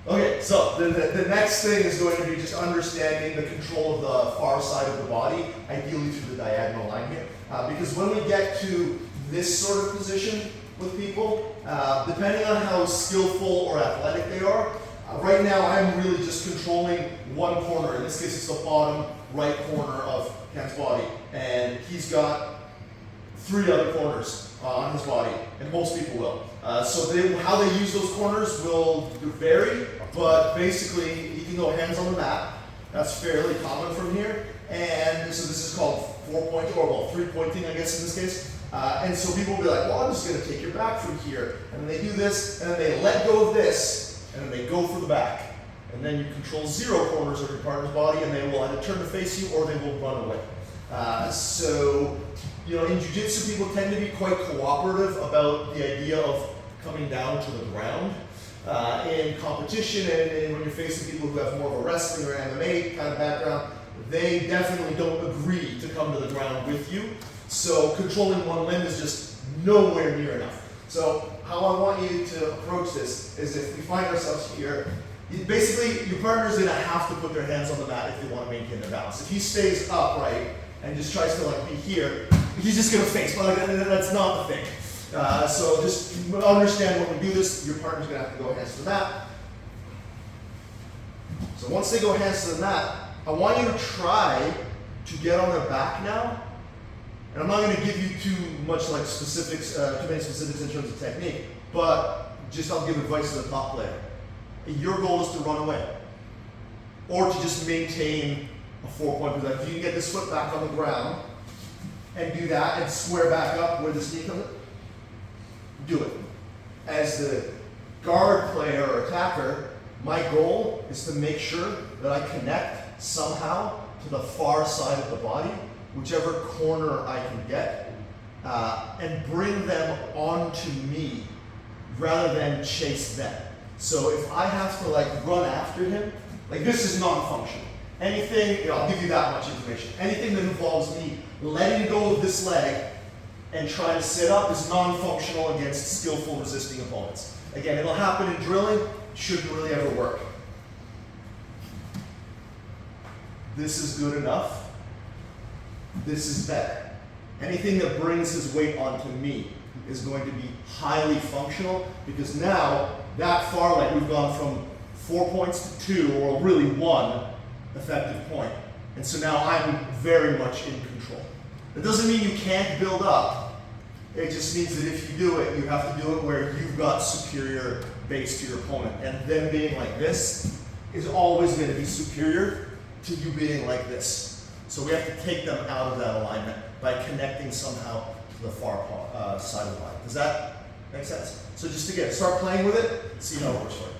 Okay, so the next thing is going to be just understanding the control of the far side of the body, ideally through the diagonal line here. Because when we get to this sort of position with people, depending on how skillful or athletic they are, right now I'm really just controlling one corner. In this case, it's the bottom right corner of Ken's body. And he's got 3 other corners on his body, and most people will. So how they use those corners will vary, but basically you can go hands on the mat. That's fairly common from here. And so this is called 4-point, or well, 3-pointing, I guess in this case. And so people will be like, well, I'm just going to take your back from here. And then they do this, and then they let go of this, and then they go for the back. And then you control 0 corners of your partner's body, and they will either turn to face you or they will run away. So, you know, in jiu-jitsu, people tend to be quite cooperative about the idea of coming down to the ground. In competition and when you're facing people who have more of a wrestling or MMA kind of background, they definitely don't agree to come to the ground with you. So controlling one limb is just nowhere near enough. So how I want you to approach this is, if we find ourselves here, basically your partner's going to have to put their hands on the mat if they want to maintain their balance. If he stays upright and just tries to like be here, he's just going to face. But that's not the thing. So just understand when we do this, your partner's going to have to go hands to the mat. So once they go hands to the mat, I want you to try to get on their back now. And I'm not going to give you too much like specifics, too many specifics in terms of technique, but just I'll give advice to the top player. Your goal is to run away, or to just maintain a 4-point position. If you can get this foot back on the ground and do that and square back up where this knee comes in, do it. As the guard player or attacker, my goal is to make sure that I connect somehow to the far side of the body, whichever corner I can get, and bring them onto me rather than chase them. So if I have to like run after him, like this is non-functional. Anything, you know, I'll give you that much information. Anything that involves me letting go of this leg and trying to sit up is non-functional against skillful resisting opponents. Again, it'll happen in drilling, shouldn't really ever work. This is good enough. This is better. Anything that brings his weight onto me is going to be highly functional, because now that far leg, we've gone from 4 points to 2, or really 1 effective point. And so now I'm very much in control. It doesn't mean you can't build up. It just means that if you do it, you have to do it where you've got superior base to your opponent. And them being like this is always going to be superior to you being like this. So we have to take them out of that alignment by connecting somehow to the far side of the body. Does that make sense? So just again, start playing with it and see how it works for you.